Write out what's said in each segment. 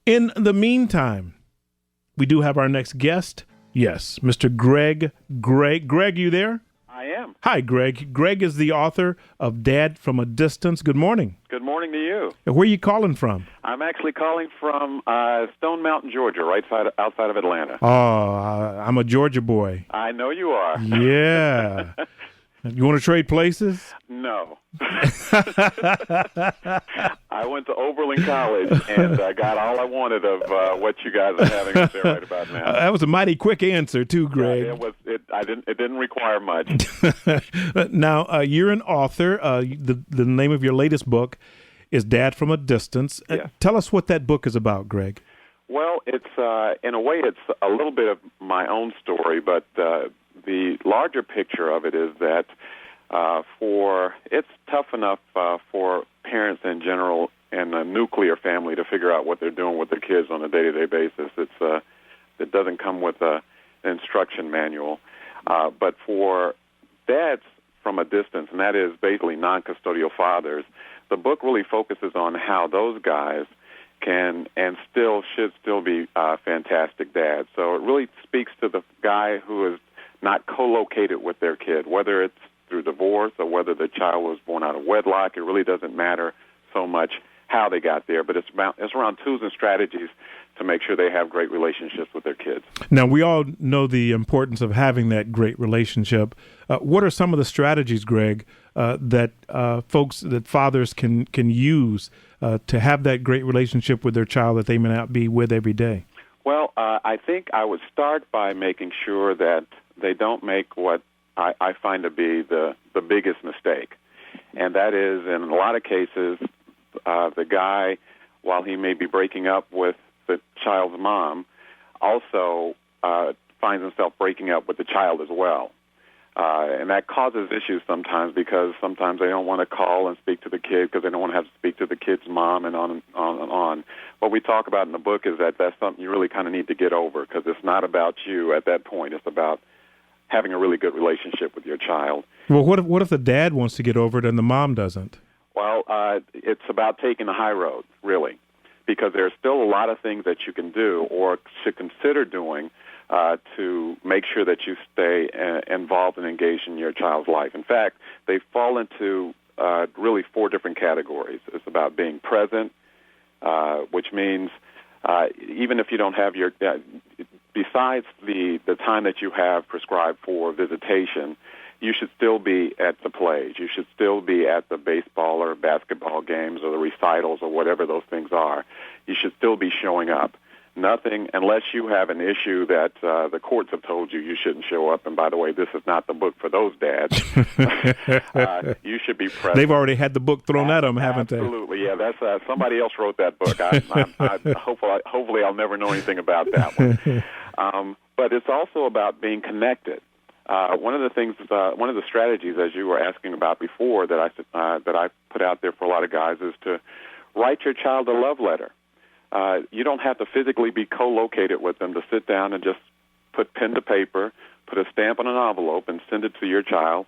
In the meantime, we do have our next guest. Yes, Mr. Greg. Greg, you there? I am. Hi, Greg. Greg is the author of Dad from a Distance. Good morning. Good morning to you. Where are you calling from? I'm actually calling from Stone Mountain, Georgia, outside of Atlanta. Oh, I'm a Georgia boy. I know you are. Yeah. You want to trade places? No. I went to Oberlin College, and I got all I wanted of what you guys are having up there right about now. That was a mighty quick answer, too, Greg. Yeah, it didn't require much. Now, you're an author. The name of your latest book is Dad from a Distance. Yeah. Tell us what that book is about, Greg. Well, it's in a way, it's a little bit of my own story, but the larger picture of it is that it's tough enough for parents in general and a nuclear family to figure out what they're doing with their kids on a day-to-day basis. It doesn't come with an instruction manual. But for dads from a distance, and that is basically non-custodial fathers, the book really focuses on how those guys can and should still be fantastic dads. So it really speaks to the guy who is not co-located with their kid, whether it's through divorce or whether the child was born out of wedlock. It really doesn't matter so much how they got there, but it's around tools and strategies to make sure they have great relationships with their kids. Now, we all know the importance of having that great relationship. What are some of the strategies, Greg, that fathers can use to have that great relationship with their child that they may not be with every day? Well, I think I would start by making sure that they don't make what I find to be the biggest mistake. And that is, in a lot of cases, the guy, while he may be breaking up with the child's mom, also finds himself breaking up with the child as well. And that causes issues sometimes because sometimes they don't want to call and speak to the kid because they don't want to have to speak to the kid's mom and on and on and on. What we talk about in the book is that that's something you really kind of need to get over because it's not about you at that point. It's about having a really good relationship with your child. Well, what if the dad wants to get over it and the mom doesn't? Well, it's about taking the high road, really, because there's still a lot of things that you can do or should consider doing to make sure that you stay involved and engaged in your child's life. In fact, they fall into really 4 different categories. It's about being present, which means even if you don't have your besides the time that you have prescribed for visitation, you should still be at the plays. You should still be at the baseball or basketball games or the recitals or whatever those things are. You should still be showing up. Nothing, unless you have an issue that the courts have told you shouldn't show up. And by the way, this is not the book for those dads. You should be present. They've already had the book thrown at them, haven't they? Absolutely, yeah. That's somebody else wrote that book. Hopefully, I'll never know anything about that one. But it's also about being connected. One of the strategies, as you were asking about before, that I put out there for a lot of guys is to write your child a love letter. You don't have to physically be co-located with them to sit down and just put pen to paper, put a stamp on an envelope, and send it to your child,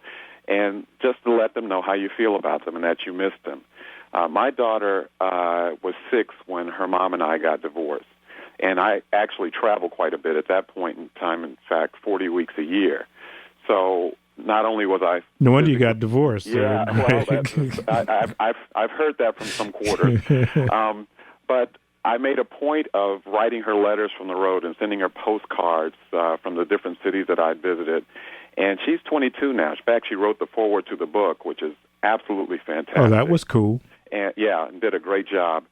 and just to let them know how you feel about them and that you miss them. My daughter was 6 when her mom and I got divorced, and I actually traveled quite a bit at that point in time, in fact, 40 weeks a year. So not only was I... No wonder you got divorced. Yeah, I've heard that from some quarters. But I made a point of writing her letters from the road and sending her postcards from the different cities that I'd visited. And she's 22 now. In fact, she wrote the foreword to the book, which is absolutely fantastic. Oh, that was cool. And did a great job.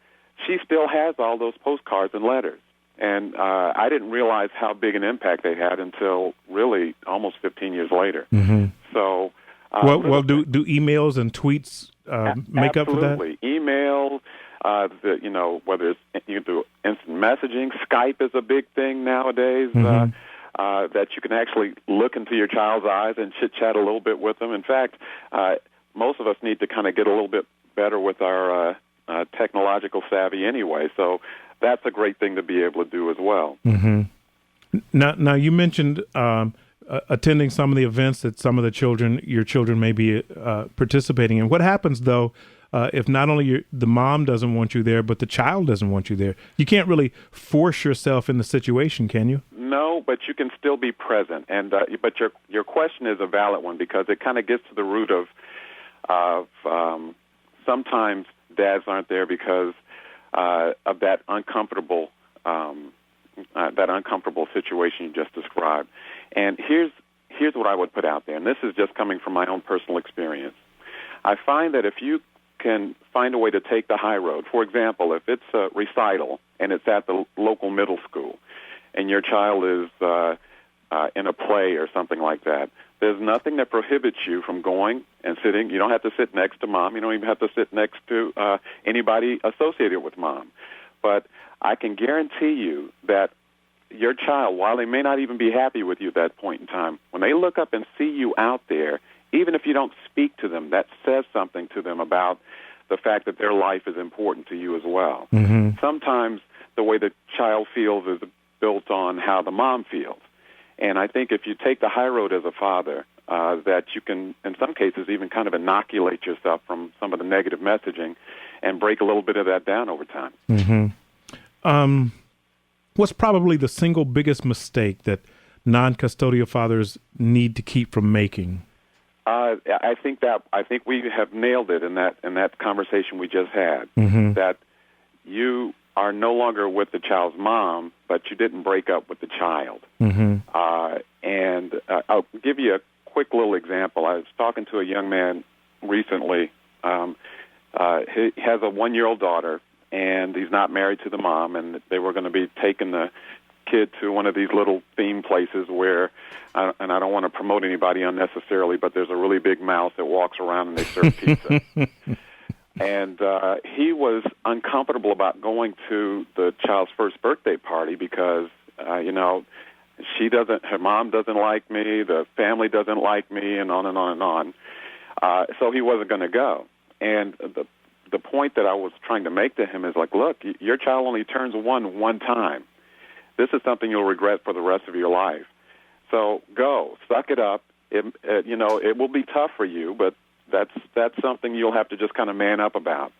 She still has all those postcards and letters. And I didn't realize how big an impact they had until really almost 15 years later. Mm-hmm. So, do emails and tweets make up for that? Absolutely. Email, whether it's you can do instant messaging. Skype is a big thing nowadays. Mm-hmm. That you can actually look into your child's eyes and chit-chat a little bit with them. In fact, most of us need to kind of get a little bit better with our technological savvy anyway. So that's a great thing to be able to do as well. Mm-hmm. Now you mentioned attending some of the events that some of your children may be participating in. What happens, though, if not only the mom doesn't want you there, but the child doesn't want you there? You can't really force yourself in the situation, can you? No, but you can still be present. And but your question is a valid one, because it kind of gets to the root of sometimes dads aren't there because of that uncomfortable situation you just described. And here's what I would put out there, and this is just coming from my own personal experience. I find that if you can find a way to take the high road, for example, if it's a recital and it's at the local middle school, and your child is in a play or something like that, there's nothing that prohibits you from going and sitting. You don't have to sit next to mom. You don't even have to sit next to anybody associated with mom. But I can guarantee you that your child, while they may not even be happy with you at that point in time, when they look up and see you out there, even if you don't speak to them, that says something to them about the fact that their life is important to you as well. Mm-hmm. Sometimes the way the child feels is built on how the mom feels. And I think if you take the high road as a father, that you can, in some cases, even kind of inoculate yourself from some of the negative messaging and break a little bit of that down over time. Mm-hmm. What's probably the single biggest mistake that non-custodial fathers need to keep from making? I think we have nailed it in that conversation we just had. Mm-hmm. That you are no longer with the child's mom, but you didn't break up with the child. Mm-hmm. And I'll give you a quick little example. I was talking to a young man recently. He has a 1-year-old daughter, and he's not married to the mom, and they were going to be taking the kid to one of these little theme places where, and I don't want to promote anybody unnecessarily, but there's a really big mouse that walks around and they serve pizza. And he was uncomfortable about going to the child's first birthday party because, her mom doesn't like me, the family doesn't like me, and on and on and on. So he wasn't going to go. And the point that I was trying to make to him is like, look, your child only turns one time. This is something you'll regret for the rest of your life. So go, suck it up. It will be tough for you, but that's something you'll have to just kind of man up about.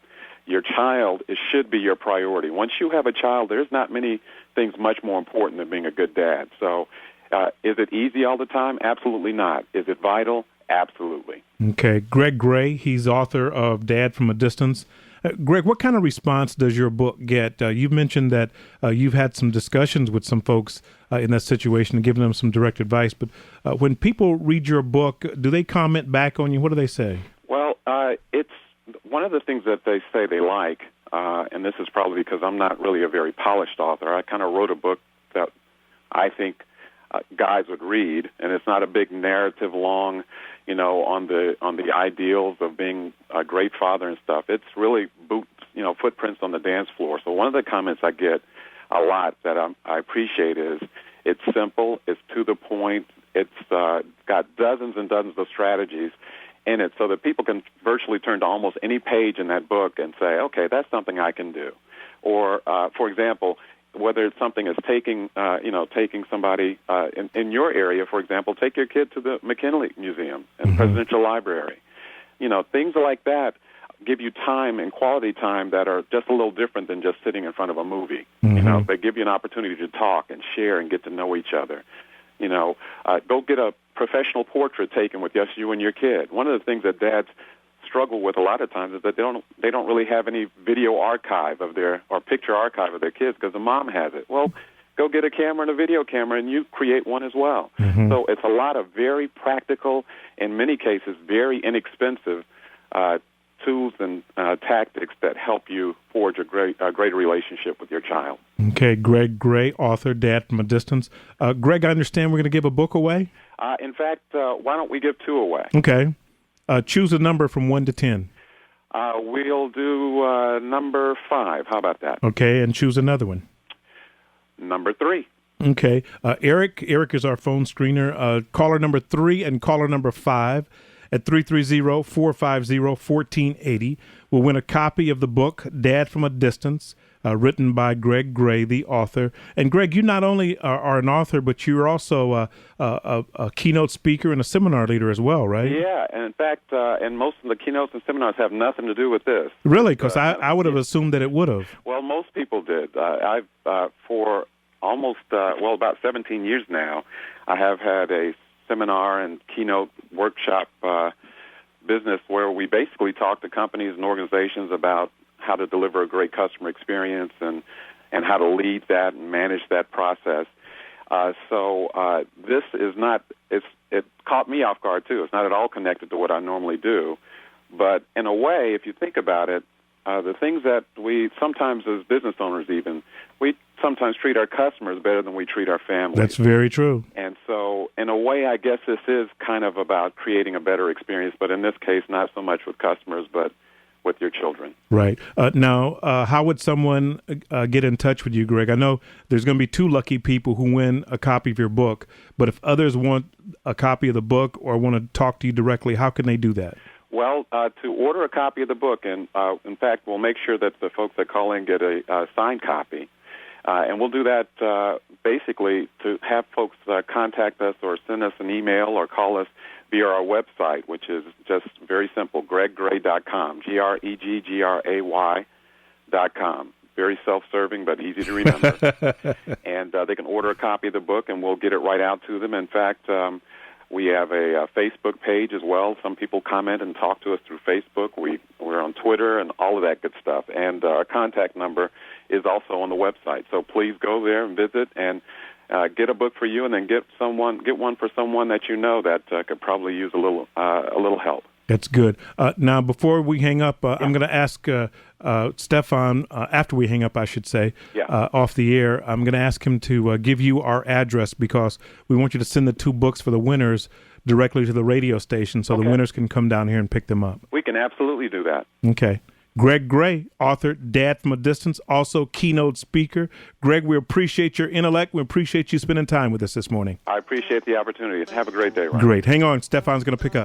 Your child, it should be your priority. Once you have a child, there's not many things much more important than being a good dad. So is it easy all the time? Absolutely not. Is it vital? Absolutely. Okay. Greg Gray, he's author of Dad from a Distance. Greg, what kind of response does your book get? You've mentioned that you've had some discussions with some folks in that situation and given them some direct advice. But when people read your book, do they comment back on you? What do they say? Well, it's one of the things that they say they like, and this is probably because I'm not really a very polished author. I kind of wrote a book that I think guys would read, and it's not a big narrative long, on the ideals of being a great father and stuff. It's really footprints on the dance floor. So one of the comments I get a lot that I appreciate is it's simple, it's to the point, it's got dozens and dozens of strategies in it so that people can virtually turn to almost any page in that book and say, okay, that's something I can do. Or, for example, whether it's something as taking somebody in your area, for example, take your kid to the McKinley Museum and mm-hmm. Presidential Library. Things like that give you time and quality time that are just a little different than just sitting in front of a movie. Mm-hmm. They give you an opportunity to talk and share and get to know each other. Go get a professional portrait taken with just you and your kid. One of the things that dads struggle with a lot of times is that they don't really have any video archive or picture archive of their kids because the mom has it. Well, go get a camera and a video camera and you create one as well. Mm-hmm. So it's a lot of very practical, in many cases very inexpensive tools and tactics that help you forge a great relationship with your child. Okay, Greg Gray, author, Dad from a Distance. Greg, I understand we're going to give a book away? In fact, why don't we give 2 away? Okay. Choose a number from 1 to 10. We'll do number 5. How about that? Okay, and choose another one. Number 3. Okay. Eric is our phone screener. Caller number 3 and caller number 5 at 330-450-1480 will win a copy of the book, Dad from a Distance, written by Greg Gray, the author. And Greg, you not only are an author, but you're also a keynote speaker and a seminar leader as well, right? Yeah, and in fact, and most of the keynotes and seminars have nothing to do with this. Really? Because I would have assumed that it would have. Well, most people did. I've for almost, about 17 years now, I have had a seminar and keynote workshop business where we basically talk to companies and organizations about how to deliver a great customer experience and how to lead that and manage that process. So this is not, it caught me off guard too. It's not at all connected to what I normally do. But in a way, if you think about it, the things that we sometimes as business owners even, we sometimes treat our customers better than we treat our families. That's very true. And so in a way, I guess this is kind of about creating a better experience, but in this case, not so much with customers, but with your children. Right. Now, how would someone get in touch with you, Greg? I know there's going to be 2 lucky people who win a copy of your book, but if others want a copy of the book or want to talk to you directly, how can they do that? Well, to order a copy of the book, and in fact, we'll make sure that the folks that call in get a signed copy, and we'll do that basically to have folks contact us or send us an email or call us via our website, which is just very simple, greggray.com, GREGGRAY.com. Very self-serving, but easy to remember. And they can order a copy of the book, and we'll get it right out to them. In fact, we have a Facebook page as well. Some people comment and talk to us through Facebook. We're on Twitter and all of that good stuff. And our contact number is also on the website. So please go there and visit and get a book for you, and then get one for someone that you know that could probably use a little help. That's good. Now, before we hang up, I'm going to ask Stefan, after we hang up, I should say, off the air, I'm going to ask him to give you our address because we want you to send the 2 books for the winners directly to the radio station so the winners can come down here and pick them up. We can absolutely do that. Okay. Greg Gray, author, Dad from a Distance, also keynote speaker. Greg, we appreciate your intellect. We appreciate you spending time with us this morning. I appreciate the opportunity. Have a great day, Ryan. Great. Hang on. Stefan's going to pick up.